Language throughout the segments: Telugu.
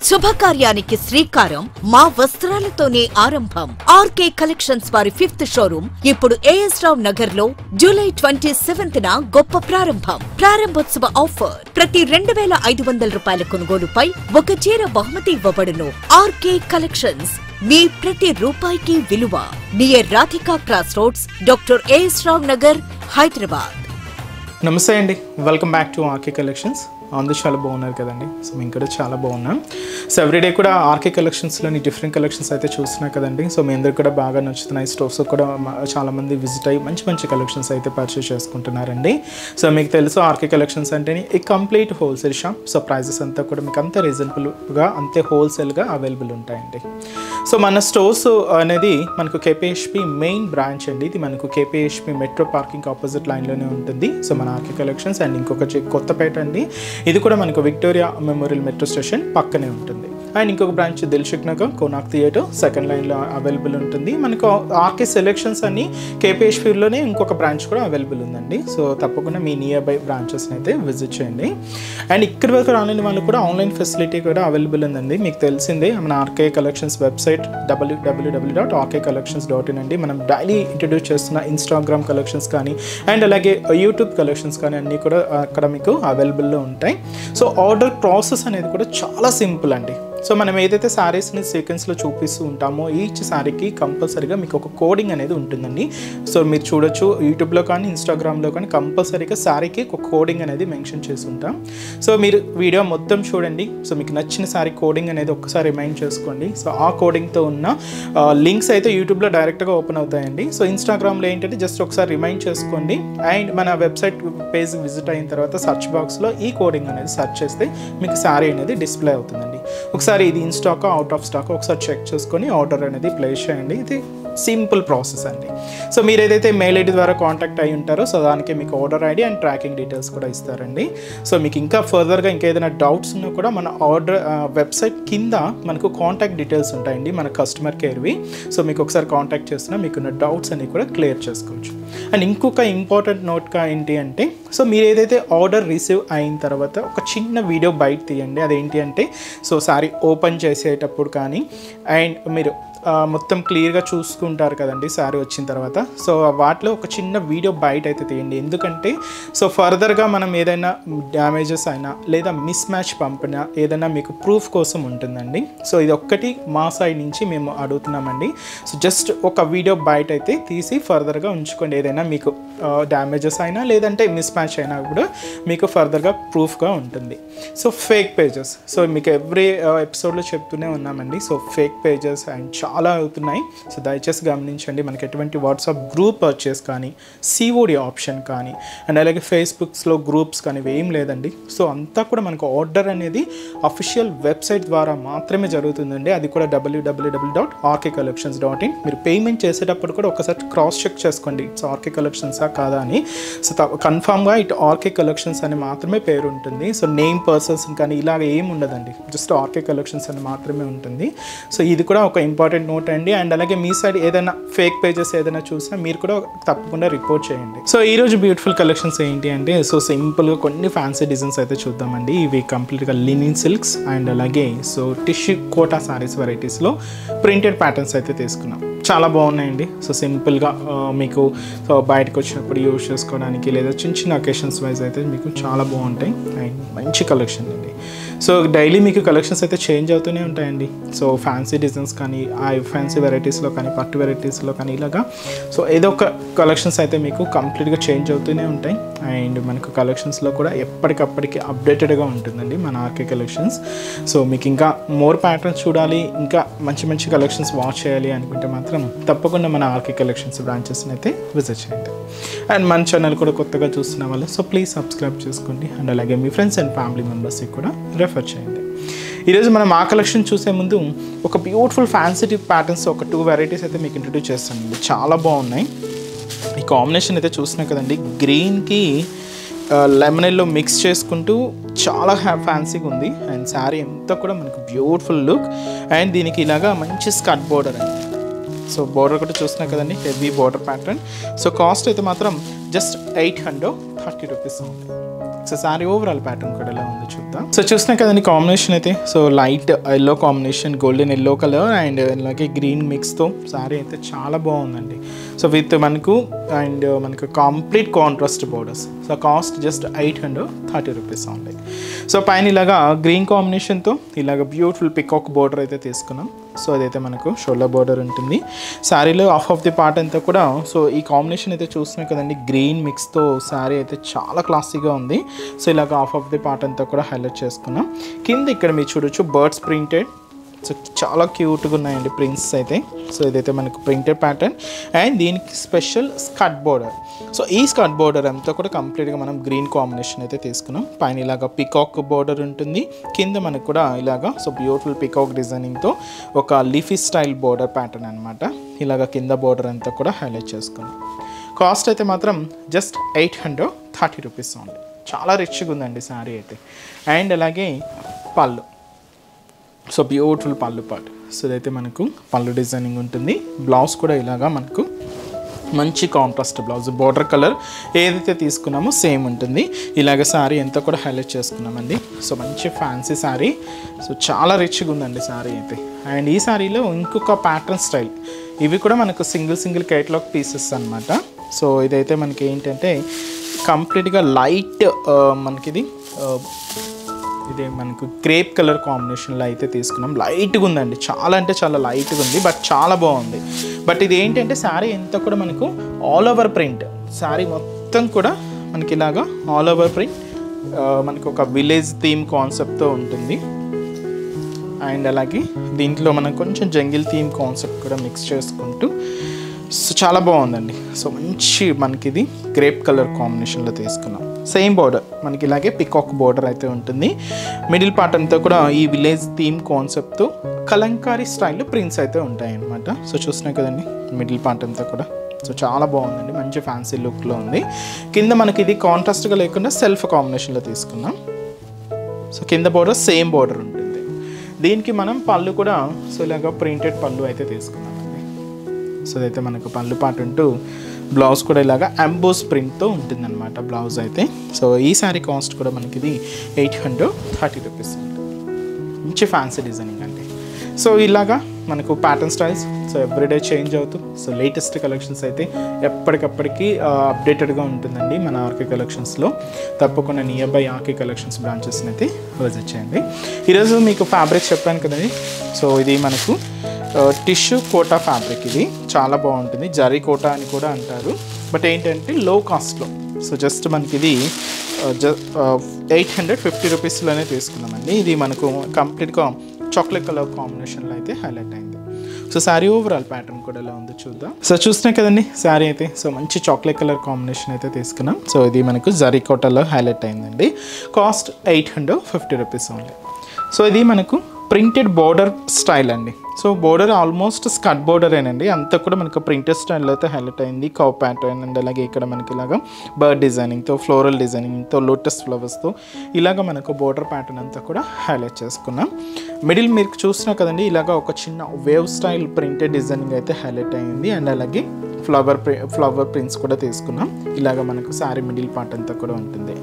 శుభకార్యానికి శ్రీకారం మా వస్త్రాలతోనే ఆరంభం. ఆర్కే కలెక్షన్స్ వారి 5th షోరూమ్ ఇప్పుడు ఏఎస్ రావ్ నగర్ లో జూలై 27న గొప్ప ప్రారంభం. ప్రారంభోత్సవ ఆఫర్ ప్రతి 2500 రూపాయల కొనుగోలుపై ఒక చీర బహుమతి ఇవ్వబడును. ఆర్కే కలెక్షన్స్ మీ ప్రతి రూపాయికి విలువ. Near Radhika cross roads, doctor AS Rao Nagar, Hyderabad. నమస్తే అండి, welcome back to RK collections. అందరూ చాలా బాగున్నారు కదండి. సో మేము కూడా చాలా బాగున్నాం. సో ఎవ్రీడే కూడా ఆర్కే కలెక్షన్స్లోని డిఫరెంట్ కలెక్షన్స్ అయితే చూస్తున్నాం కదండి. సో మీ అందరికి కూడా బాగా నచ్చుతున్నాయి. స్టోర్స్ కూడా చాలామంది విజిట్ అయ్యి మంచి మంచి కలెక్షన్స్ అయితే పర్చేస్ చేసుకుంటున్నారండి. సో మీకు తెలుసు ఆర్కే కలెక్షన్స్ అంటేనే ఈ complete wholesale shop. So prices అంతా కూడా మీకు అంత రీజనబుల్గా, అంతే హోల్సేల్గా అవైలబుల్ ఉంటాయండి. సో మన స్టోర్స్ అనేది మనకు కేపీహెచ్పి మెయిన్ బ్రాంచ్ అండి. ఇది మనకు కేపీహెచ్పి మెట్రో పార్కింగ్ ఆపోజిట్ లైన్లోనే ఉంటుంది. సో మన ఆర్కే కలెక్షన్స్ అండ్ ఇంకొక కొత్తపేట అండి. ఇది కూడా మనకు విక్టోరియా మెమోరియల్ మెట్రో స్టేషన్ పక్కనే ఉంటుంది. అండ్ ఇంకొక branch Dilsukh Nagar Konark theatre second లైన్లో అవైలబుల్ ఉంటుంది. మనకు ఆర్కే సెలెక్షన్స్ అని కేపీహెచ్పిలోనే ఇంకొక బ్రాంచ్ కూడా అవైలబుల్ ఉందండి. సో తప్పకుండా మీ నియర్ బై బ్రాంచెస్ని అయితే విజిట్ చేయండి. అండ్ ఇక్కడి వరకు రాలేని వాళ్ళు కూడా ఆన్లైన్ ఫెసిలిటీ కూడా అవైలబుల్ ఉందండి. మీకు తెలిసిందే మన ఆర్కే కలెక్షన్స్ వెబ్సైట్ www.rkcollections.in అండి. మనం డైలీ ఇంట్రడ్యూస్ చేస్తున్న ఇన్స్టాగ్రామ్ కలెక్షన్స్ కానీ అండ్ అలాగే యూట్యూబ్ కలెక్షన్స్ కానీ అన్నీ కూడా అక్కడ మీకు అవైలబుల్లో ఉంటాయి. సో ఆర్డర్ ప్రాసెస్ అనేది కూడా చాలా సింపుల్ అండి. సో మనం ఏదైతే శారీస్ని సీక్వెన్స్లో చూపిస్తూ ఉంటామో ఈచ్ శారీకి కంపల్సరీగా మీకు ఒక కోడింగ్ అనేది ఉంటుందండి. సో మీరు చూడొచ్చు యూట్యూబ్లో కానీ ఇన్స్టాగ్రామ్లో కానీ కంపల్సరీగా శారీకి ఒక కోడింగ్ అనేది మెన్షన్ చేసి ఉంటాం. సో మీరు వీడియో మొత్తం చూడండి. సో మీకు నచ్చిన శారీ కోడింగ్ అనేది ఒక్కసారి రిమైండ్ చేసుకోండి. సో ఆ కోడింగ్తో ఉన్న లింక్స్ అయితే యూట్యూబ్లో డైరెక్ట్గా ఓపెన్ అవుతాయండి. సో ఇన్స్టాగ్రామ్లో ఏంటంటే జస్ట్ ఒకసారి రిమైండ్ చేసుకోండి. అండ్ మన వెబ్సైట్ పేజ్ విజిట్ అయిన తర్వాత సర్చ్ బాక్స్లో ఈ కోడింగ్ అనేది సెర్చ్ చేస్తే మీకు శారీ అనేది డిస్ప్లే అవుతుందండి. ఒకసారి ఇది in stock out of stock ఒకసారి చెక్ చేసుకొని ఆర్డర్ అనేది ప్లేస్ చేయండి. ఇది సింపుల్ ప్రాసెస్ అండి. సో మీరు ఏదైతే మెయిల్ ఐడి ద్వారా కాంటాక్ట్ అయ్యి ఉంటారో సో దానికి మీకు order ID and tracking details కూడా ఇస్తారండి. సో మీకు ఇంకా ఫర్దర్గా ఇంకేదైనా డౌట్స్ ఉన్నా కూడా మన ఆర్డర్ వెబ్సైట్ కింద మనకు కాంటాక్ట్ డీటెయిల్స్ ఉంటాయండి మన కస్టమర్ కేర్వి. సో మీకు ఒకసారి కాంటాక్ట్ చేస్తున్నా మీకున్న డౌట్స్ అన్ని కూడా క్లియర్ చేసుకోవచ్చు. అండ్ ఇంకొక ఇంపార్టెంట్ నోట్గా ఏంటి అంటే సో మీరు ఏదైతే ఆర్డర్ రిసీవ్ అయిన తర్వాత ఒక చిన్న వీడియో బయట తీయండి. అదేంటి అంటే సో సారీ ఓపెన్ చేసేటప్పుడు కానీ అండ్ మీరు మొత్తం క్లియర్గా చూసుకుంటారు కదండి శారీ వచ్చిన తర్వాత. సో వాటిలో ఒక చిన్న వీడియో బయట అయితే తీయండి. ఎందుకంటే సో ఫర్దర్గా మనం ఏదైనా డ్యామేజెస్ అయినా లేదా మిస్ మ్యాచ్ పంపినా ఏదైనా మీకు ప్రూఫ్ కోసం ఉంటుందండి. సో ఇది ఒక్కటి మా సైడ్ నుంచి మేము అడుగుతున్నామండి. సో జస్ట్ ఒక వీడియో బయట అయితే తీసి ఫర్దర్గా ఉంచుకోండి. ఏదైనా మీకు డ్యామేజెస్ అయినా లేదంటే మిస్ మ్యాచ్ అయినా కూడా మీకు ఫర్దర్గా ప్రూఫ్గా ఉంటుంది. సో ఫేక్ పేజెస్ సో మీకు ఎవ్రీ ఎపిసోడ్లో చెప్తూనే ఉన్నామండి. సో ఫేక్ పేజెస్ అండ్ చాలా అవుతున్నాయి. సో దయచేసి గమనించండి. మనకి ఎటువంటి వాట్సాప్ గ్రూప్ పర్చేస్ కానీ సిఓడి ఆప్షన్ కానీ అండ్ అలాగే ఫేస్బుక్స్లో గ్రూప్స్ కానీ ఏం లేదండి. సో అంతా కూడా మనకు ఆర్డర్ అనేది అఫీషియల్ వెబ్సైట్ ద్వారా మాత్రమే జరుగుతుందండి. అది కూడా www.rkcollections.in. మీరు పేమెంట్ చేసేటప్పుడు కూడా ఒకసారి క్రాస్ చెక్ చేసుకోండి ఇట్స్ ఆర్కే కలెక్షన్సా కాదా అని. సో కన్ఫామ్గా ఇటు ఆర్కే కలెక్షన్స్ అని మాత్రమే పేరు ఉంటుంది. సో నేమ్ పర్సన్స్ కానీ ఇలాగ ఏం ఉండదండి. జస్ట్ ఆర్కే కలెక్షన్స్ అని మాత్రమే ఉంటుంది. సో ఇది కూడా ఒక ఇంపార్టెంట్ నోట్ అండి. అండ్ అలాగే మీ సైడ్ ఏదైనా ఫేక్ పేజెస్ ఏదైనా చూసినా మీరు కూడా తప్పకుండా రిపోర్ట్ చేయండి. సో ఈరోజు బ్యూటిఫుల్ కలెక్షన్స్ ఏంటి అంటే సో సింపుల్గా కొన్ని ఫ్యాన్సీ డిజైన్స్ అయితే చూద్దామండి. ఇవి కంప్లీట్గా లినిన్ సిల్క్స్ అండ్ అలాగే సో టిష్యూ కోటా సారీస్ వెరైటీస్లో ప్రింటెడ్ ప్యాటర్న్స్ అయితే తీసుకున్నాం. చాలా బాగున్నాయండి. సో సింపుల్గా మీకు సో బయటకు వచ్చినప్పుడు యూజ్ చేసుకోవడానికి లేదా చిన్న చిన్న అకేషన్స్ వైజ్ అయితే మీకు చాలా బాగుంటాయి అండ్ మంచి కలెక్షన్ అండి. సో డైలీ మీకు కలెక్షన్స్ అయితే చేంజ్ అవుతూనే ఉంటాయండి. సో ఫ్యాన్సీ డిజైన్స్ కానీ ఆ ఫ్యాన్సీ వెరైటీస్లో కానీ పట్టు వెరైటీస్లో కానీ ఇలాగా సో ఏదో ఒక కలెక్షన్స్ అయితే మీకు కంప్లీట్గా చేంజ్ అవుతూనే ఉంటాయి. అండ్ మనకు కలెక్షన్స్లో కూడా ఎప్పటికప్పటికి అప్డేటెడ్గా ఉంటుందండి మన ఆర్కే కలెక్షన్స్. సో మీకు ఇంకా మోర్ ప్యాటర్న్స్ చూడాలి, ఇంకా మంచి మంచి కలెక్షన్స్ వాచ్ చేయాలి అనుకుంటే మాత్రం తప్పకుండా మన ఆర్కే కలెక్షన్స్ బ్రాంచెస్ని అయితే విజిట్ చేయండి. అండ్ మన ఛానల్ కూడా కొత్తగా చూస్తున్న వాళ్ళు సో ప్లీజ్ సబ్స్క్రైబ్ చేసుకోండి. అండ్ అలాగే మీ ఫ్రెండ్స్ అండ్ ఫ్యామిలీ మెంబర్స్కి కూడా రెఫర్ చేయండి. ఈరోజు మనం ఆ కలెక్షన్ చూసే ముందు ఒక బ్యూటిఫుల్ ఫ్యాన్సీ ప్యాటర్న్స్ ఒక 2 వెరైటీస్ అయితే మీకు ఇంట్రడ్యూస్ చేస్తానండి. చాలా బాగున్నాయి. ఈ కాంబినేషన్ అయితే చూసినా కదండి, గ్రీన్కి లెమన్ ఎల్లో మిక్స్ చేసుకుంటూ చాలా ఫ్యాన్సీగా ఉంది. అండ్ శారీ అంతా కూడా మనకు బ్యూటిఫుల్ లుక్ అండ్ దీనికి ఇలాగా మంచి స్కర్ట్ బోర్డర్ అండి. సో బోర్డర్ కూడా చూసినా కదండి, heavy border pattern. So cost అయితే మాత్రం జస్ట్ 830 రూపీస్ ఉంది. సో శారీ ఓవరాల్ ప్యాటర్న్ కూడా ఎలా ఉంది ఉందో చూద్దాం. సో చూసినా కదండి కాంబినేషన్ అయితే, so light yellow combination, golden yellow colour and అలాగే గ్రీన్ మిక్స్తో శారీ అయితే చాలా బాగుందండి. సో విత్ మనకు అండ్ మనకు complete contrast borders. So cost just 830 rupees only. So పైన ఇలాగా గ్రీన్ కాంబినేషన్తో ఇలాగ బ్యూటిఫుల్ పికాక్ బోర్డర్ అయితే తీసుకున్నాం. సో అదైతే మనకు షోల్డర్ బోర్డర్ ఉంటుంది. శారీలో హాఫ్ ఆఫ్ ది పార్ట్ అంతా కూడా సో ఈ కాంబినేషన్ అయితే చూస్తున్నాం కదండి, గ్రీన్ మిక్స్తో శారీ అయితే చాలా క్లాసీగా ఉంది. సో ఇలాగ హాఫ్ ఆఫ్ ది పార్ట్ అంతా కూడా హైలైట్ చేసుకున్నాం. కింద ఇక్కడ మీరు చూడొచ్చు బర్డ్స్ ప్రింటెడ్. సో చాలా క్యూట్గా ఉన్నాయండి ప్రింట్స్ అయితే. సో ఇదైతే మనకు ప్రింటెడ్ ప్యాటర్న్ అండ్ దీనికి స్పెషల్ స్కర్ట్ బోర్డర్. సో ఈ స్కర్ట్ బోర్డర్ అంతా కూడా కంప్లీట్గా మనం గ్రీన్ కాంబినేషన్ అయితే తీసుకున్నాం. పైన ఇలాగా పికాక్ బోర్డర్ ఉంటుంది, కింద మనకు కూడా ఇలాగా సో బ్యూటిఫుల్ పికాక్ డిజైనింగ్తో ఒక లీఫీ స్టైల్ బోర్డర్ ప్యాటర్న్ అనమాట. ఇలాగ కింద బోర్డర్ అంతా కూడా హైలైట్ చేసుకున్నాం. కాస్ట్ అయితే మాత్రం జస్ట్ 830 రూపీస్ ఓన్లీ. చాలా రిచ్గా ఉందండి శారీ అయితే. అండ్ అలాగే పళ్ళు, సో బ్యూటిఫుల్ పళ్ళు పార్ట్. సో ఇదైతే మనకు పళ్ళు డిజైనింగ్ ఉంటుంది. బ్లౌజ్ కూడా ఇలాగా మనకు మంచి కాంట్రాస్ట్ బ్లౌజ్, బోర్డర్ కలర్ ఏదైతే తీసుకున్నామో సేమ్ ఉంటుంది. ఇలాగ శారీ అంతా కూడా హైలైట్ చేసుకున్నామండి. సో మంచి ఫ్యాన్సీ శారీ. సో చాలా రిచ్గా ఉందండి శారీ అయితే. అండ్ ఈ శారీలో ఇంకొక ప్యాటర్న్ స్టైల్, ఇవి కూడా మనకు సింగిల్ కేటలాగ్ పీసెస్ అనమాట. సో ఇదైతే మనకి ఏంటంటే కంప్లీట్గా లైట్ మనకిది ఇదే మనకు క్రేప్ కలర్ కాంబినేషన్లో అయితే తీసుకున్నాం. లైట్గా ఉందండి, చాలా అంటే చాలా లైట్గా ఉంది, బట్ చాలా బాగుంది. బట్ ఇది ఏంటంటే శారీ అంతా కూడా మనకు ఆల్ ఓవర్ ప్రింట్. శారీ మొత్తం కూడా మనకి ఇలాగా ఆల్ ఓవర్ ప్రింట్, మనకు ఒక విలేజ్ థీమ్ కాన్సెప్ట్తో ఉంటుంది. అండ్ అలాగే దీంట్లో మనం కొంచెం జంగిల్ థీమ్ కాన్సెప్ట్ కూడా మిక్స్ చేసుకుంటూ సో చాలా బాగుందండి. సో మంచి మనకి ఇది గ్రేప్ కలర్ కాంబినేషన్లో తీసుకున్నాం. సేమ్ బోర్డర్ మనకి ఇలాగే పికాక్ బోర్డర్ అయితే ఉంటుంది. మిడిల్ పార్ట్ అంతా కూడా ఈ విలేజ్ థీమ్ కాన్సెప్ట్తో కలంకారీ స్టైల్లో ప్రింట్స్ అయితే ఉంటాయి అన్నమాట. సో చూసినాయి కదండి మిడిల్ పార్ట్ అంతా కూడా. సో చాలా బాగుందండి, మంచి ఫ్యాన్సీ లుక్లో ఉంది. కింద మనకి ఇది కాంట్రాస్ట్గా లేకుండా సెల్ఫ్ కాంబినేషన్లో తీసుకున్నాం. సో కింద బోర్డర్ సేమ్ బోర్డర్ ఉంటుంది. దీనికి మనం పళ్ళు కూడా సో ఇలాగా ప్రింటెడ్ పళ్ళు అయితే తీసుకున్నామండి. సో అదైతే మనకు పళ్ళు పార్ట్ ఉంటూ బ్లౌజ్ కూడా ఇలాగా ఎంబోస్ ప్రింట్తో ఉంటుందన్నమాట బ్లౌజ్ అయితే. సో ఈ శారీ కాస్ట్ కూడా మనకి ఇది 830 రూపీస్ ఉంటుంది. మంచి ఫ్యాన్సీ డిజైనింగ్ అండి. సో ఇలాగా మనకు pattern styles so everyday change అవుతూ సో లేటెస్ట్ కలెక్షన్స్ అయితే ఎప్పటికప్పటికి అప్డేటెడ్గా ఉంటుందండి మన ఆర్కే కలెక్షన్స్లో. తప్పకుండా నియర్ బై ఆర్కే కలెక్షన్స్ బ్రాంచెస్ని అయితే విజిట్ చేయండి. ఈరోజు మీకు ఫ్యాబ్రిక్ చెప్పాను కదండి. సో ఇది మనకు టిష్యూ కోటా ఫ్యాబ్రిక్. ఇది చాలా బాగుంటుంది, జరీ కోటా అని కూడా అంటారు. బట్ ఏంటంటే లో కాస్ట్లో. సో జస్ట్ మనకి ఇది 850 రూపీస్లోనే తీసుకున్నామండి. ఇది మనకు కంప్లీట్గా చాక్లెట్ కలర్ కాంబినేషన్లో అయితే హైలైట్ అయింది. సో శారీ ఓవరాల్ ప్యాటర్న్ కూడా ఎలా ఉందో చూద్దాం. సో చూస్తున్నాయి కదండి శారీ అయితే. సో మంచి చాక్లెట్ కలర్ కాంబినేషన్ అయితే తీసుకున్నాం. సో ఇది మనకు జరీ కోటాలో హైలైట్ అయిందండి. Cost 850 rupees only. సో ఇది మనకు ప్రింటెడ్ బోర్డర్ స్టైల్ అండి. సో బోర్డర్ ఆల్మోస్ట్ స్కర్ట్ బోర్డరేనండి, అంతా కూడా మనకు ప్రింటెడ్ స్టైల్లో అయితే హైలైట్ అయింది. కవ్ ప్యాటర్న్ అండ్ అలాగే ఇక్కడ మనకి ఇలాగా బర్డ్ డిజైనింగ్తో, ఫ్లోరల్ డిజైనింగ్తో, లోటస్ ఫ్లవర్స్తో ఇలాగ మనకు బోర్డర్ ప్యాటర్న్ అంతా కూడా హైలైట్ చేసుకున్నాం. మిడిల్ మీరు చూసినా కదండి ఇలాగ ఒక చిన్న వేవ్ స్టైల్ ప్రింటెడ్ డిజైనింగ్ అయితే హైలైట్ అయింది. అండ్ అలాగే ఫ్లవర్ ప్రింట్స్ కూడా తీసుకున్నాం. ఇలాగ మనకు శారీ మిడిల్ పార్ట్ అంతా కూడా ఉంటుంది.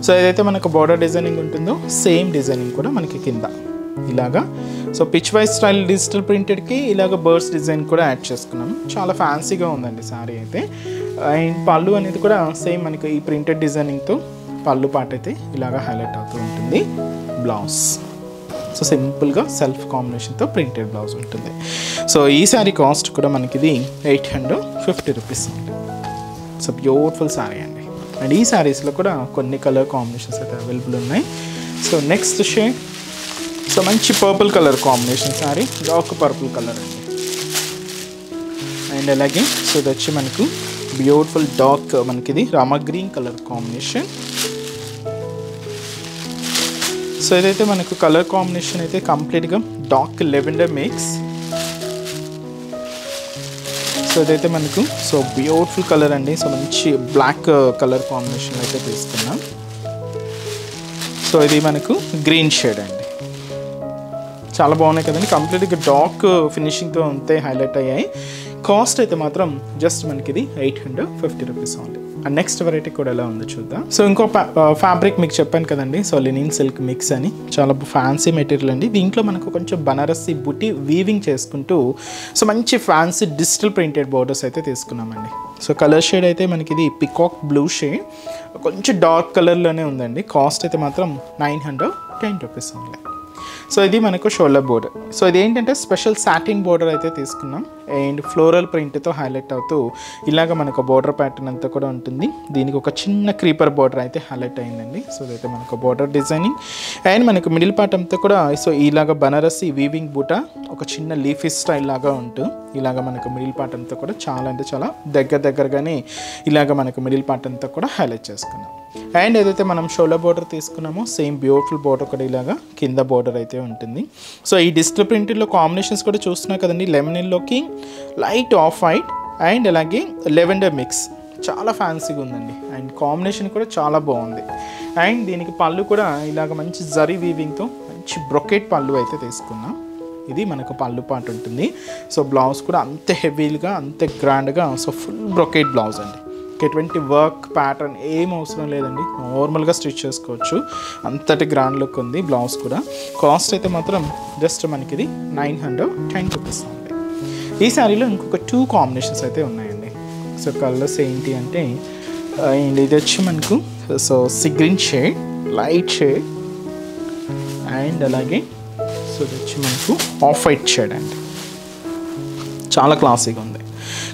సో ఏదైతే మనకు బోర్డర్ డిజైనింగ్ ఉంటుందో సేమ్ డిజైనింగ్ కూడా మనకి కింద ఇలాగా so pitch wise style digital ప్రింటెడ్కి ఇలాగ బర్డ్స్ డిజైన్ కూడా యాడ్ చేసుకున్నాము. చాలా ఫ్యాన్సీగా ఉందండి శారీ అయితే. అండ్ పళ్ళు అనేది కూడా సేమ్ మనకి ఈ ప్రింటెడ్ డిజైనింగ్తో పళ్ళు పార్ట్ అయితే ఇలాగ హైలైట్ అవుతూ ఉంటుంది. బ్లౌజ్ సో సింపుల్గా సెల్ఫ్ కాంబినేషన్తో ప్రింటెడ్ బ్లౌజ్ ఉంటుంది. సో ఈ శారీ కాస్ట్ కూడా మనకి ఇది 850 రూపీస్ ఉంటుంది. సో బ్యూటిఫుల్ శారీ అండి. అండ్ ఈ శారీస్లో కూడా కొన్ని కలర్ కాంబినేషన్స్ అయితే అవైలబుల్ ఉన్నాయి. సో నెక్స్ట్ షేడ్ సో మంచి purple colour combination sari, dark purple colour అండి. అండ్ అలాగే సో ఇది వచ్చి మనకు బ్యూటిఫుల్ డార్క్ మనకి ఇది Rama green colour combination. So ఇదైతే మనకు కలర్ కాంబినేషన్ అయితే కంప్లీట్గా డార్క్ లెవెండర్ మిక్స్. సో ఇదైతే మనకు సో బ్యూటిఫుల్ కలర్ అండి. సో మంచి బ్లాక్ కలర్ కాంబినేషన్ అయితే తీసుకున్నాం. సో ఇది మనకు గ్రీన్ షేడ్ అండి. చాలా బాగున్నాయి కదండి, కంప్లీట్గా డార్క్ ఫినిషింగ్తో అంతే హైలైట్ అయ్యాయి. కాస్ట్ అయితే మాత్రం జస్ట్ మనకి ఇది 850 రూపీస్ ఓన్లీ. నెక్స్ట్ వెరైటీ కూడా ఎలా ఉందో చూద్దాం. సో ఇంకో ఫ్యాబ్రిక్ మీకు చెప్పాను కదండి, సో లినిన్ సిల్క్ మిక్స్ అని, చాలా ఫ్యాన్సీ మెటీరియల్ అండి. దీంట్లో మనకు కొంచెం బనారసి బుట్టి వీవింగ్ చేసుకుంటూ సో మంచి ఫ్యాన్సీ డిజిటల్ ప్రింటెడ్ బోర్డర్స్ అయితే తీసుకున్నామండి. సో కలర్ షేడ్ అయితే మనకి ఇది పికాక్ బ్లూ షేడ్, కొంచెం డార్క్ కలర్లోనే ఉందండి. కాస్ట్ అయితే మాత్రం 910 రూపీస్ ఉంది. సో ఇది మనకు షోల్డర్ బోర్డర్. సో ఇది ఏంటంటే స్పెషల్ సాటిన్ బోర్డర్ అయితే తీసుకున్నాం అండ్ ఫ్లోరల్ ప్రింట్తో హైలైట్ అవుతూ ఇలాగ మనకు బోర్డర్ ప్యాటర్న్ అంతా కూడా ఉంటుంది. దీనికి ఒక చిన్న క్రీపర్ బోర్డర్ అయితే హైలైట్ అయిందండి. సో ఇదైతే మనకు బోర్డర్ డిజైనింగ్ అండ్ మనకు మిడిల్ పార్ట్ అంతా కూడా సో ఇలాగ బనారసి వీవింగ్ బూట ఒక చిన్న లీఫీ స్టైల్ లాగా ఉంటూ ఇలాగ మనకు మిడిల్ పార్ట్ అంతా కూడా చాలా అంటే చాలా దగ్గరగానే ఇలాగ మనకు మిడిల్ పార్ట్ అంతా కూడా హైలైట్ చేసుకున్నాం. అండ్ ఏదైతే మనం షోల్డర్ బోర్డర్ తీసుకున్నామో సేమ్ బ్యూటిఫుల్ బోర్డర్ కూడా ఇలాగా కింద బోర్డర్ అయితే ఉంటుంది. సో ఈ డిజిటల్ ప్రింట్లో కాంబినేషన్స్ కూడా చూస్తున్నా కదండి, లెమనిన్లోకి లైట్ ఆఫ్ వైట్ అండ్ అలాగే లెవెండర్ మిక్స్, చాలా ఫ్యాన్సీగా ఉందండి. అండ్ కాంబినేషన్ కూడా చాలా బాగుంది. అండ్ దీనికి పళ్ళు కూడా ఇలాగ మంచి జరీ వీవింగ్తో మంచి బ్రొకెట్ పళ్ళు అయితే తీసుకున్నాం. ఇది మనకు పళ్ళు పార్ట్ ఉంటుంది. సో బ్లౌజ్ కూడా అంతే హెవీగా అంతే గ్రాండ్గా సో ఫుల్ బ్రొకెట్ బ్లౌజ్ అండి. ఎటువంటి వర్క్ ప్యాటర్న్ ఏం అవసరం లేదండి, నార్మల్గా స్టిచ్ చేసుకోవచ్చు, అంతటి గ్రాండ్ లుక్ ఉంది. బ్లౌజ్ కూడా కాస్ట్ అయితే మాత్రం జస్ట్ మనకి ఇది 910 రూపీస్ ఉంది. ఈ శారీలో ఇంకొక 2 కాంబినేషన్స్ అయితే ఉన్నాయండి. సో కలర్స్ ఏంటి అంటే అండ్ ఇది వచ్చి మనకు so sea green shade, light shade and అలాగే సో ఇది వచ్చి మనకు ఆఫ్ వైట్ షేడ్ అండి. చాలా క్లాసీగా ఉంది.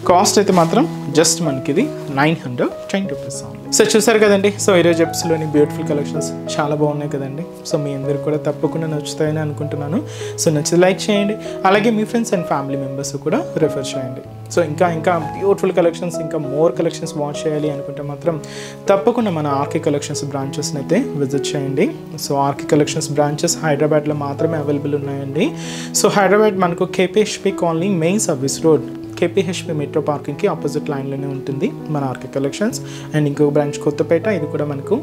కాస్ట్ అయితే మాత్రం జస్ట్ మనకి ఇది 910 రూపీస్ ఉంది. సో చూసారు కదండి, సో ఈరోజు ఎపిసోడ్లోని బ్యూటిఫుల్ కలెక్షన్స్ చాలా బాగున్నాయి కదండి. సో మీ అందరికి కూడా తప్పకుండా నచ్చుతాయని అనుకుంటున్నాను. సో నచ్చితే లైక్ చేయండి, అలాగే మీ ఫ్రెండ్స్ అండ్ ఫ్యామిలీ మెంబర్స్ కూడా రెఫర్ చేయండి. సో ఇంకా బ్యూటిఫుల్ కలెక్షన్స్, ఇంకా మోర్ కలెక్షన్స్ వాచ్ చేయాలి అనుకుంటే మాత్రం తప్పకుండా మన ఆర్కే కలెక్షన్స్ బ్రాంచెస్ని అయితే విజిట్ చేయండి. సో ఆర్కే కలెక్షన్స్ బ్రాంచెస్ హైదరాబాద్లో మాత్రమే అవైలబుల్ ఉన్నాయండి. సో హైదరాబాద్ మనకు KPHB colony main service road KPHB metro పార్కింగ్కి ఆపోజిట్ లైన్లోనే ఉంటుంది మన ఆర్కే కలెక్షన్స్. అండ్ ఇంకొక బ్రాంచ్ కొత్తపేట, ఇది కూడా మనకు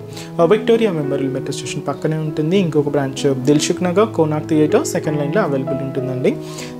విక్టోరియా మెమోరియల్ మెట్రో స్టేషన్ పక్కనే ఉంటుంది. ఇంకొక branch Dilsukh Nagar Konark theatre second లైన్లో అవైలబుల్ ఉంటుందండి.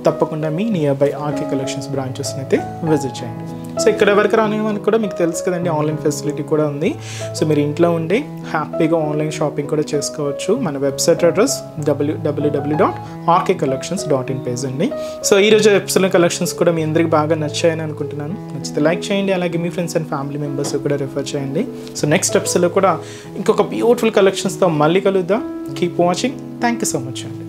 తప్పకుండా మీ నియర్ బై ఆర్కే కలెక్షన్స్ బ్రాంచెస్ని అయితే విజిట్ చేయండి. సో ఇక్కడ వరకు రాని మనకు కూడా మీకు తెలుసు కదండి, ఆన్లైన్ ఫెసిలిటీ కూడా ఉంది. సో మీరు ఇంట్లో ఉండి హ్యాపీగా ఆన్లైన్ షాపింగ్ కూడా చేసుకోవచ్చు. మన వెబ్సైట్ అడ్రస్ www.rkcollections.in పేజ్ అండి. సో ఈరోజు ఎపిసోడ్ కలెక్షన్స్ కూడా మీ అందరికి బాగా నచ్చాయని అనుకుంటున్నాను. నచ్చితే లైక్ చేయండి, అలాగే మీ ఫ్రెండ్స్ అండ్ ఫ్యామిలీ మెంబర్స్ కూడా రిఫర్ చేయండి. సో నెక్స్ట్ ఎపిసోడ్లో కూడా ఇంకొక బ్యూటిఫుల్ కలెక్షన్స్తో మళ్ళీ కలుద్దాం. Keep watching. Thank you so much అండి.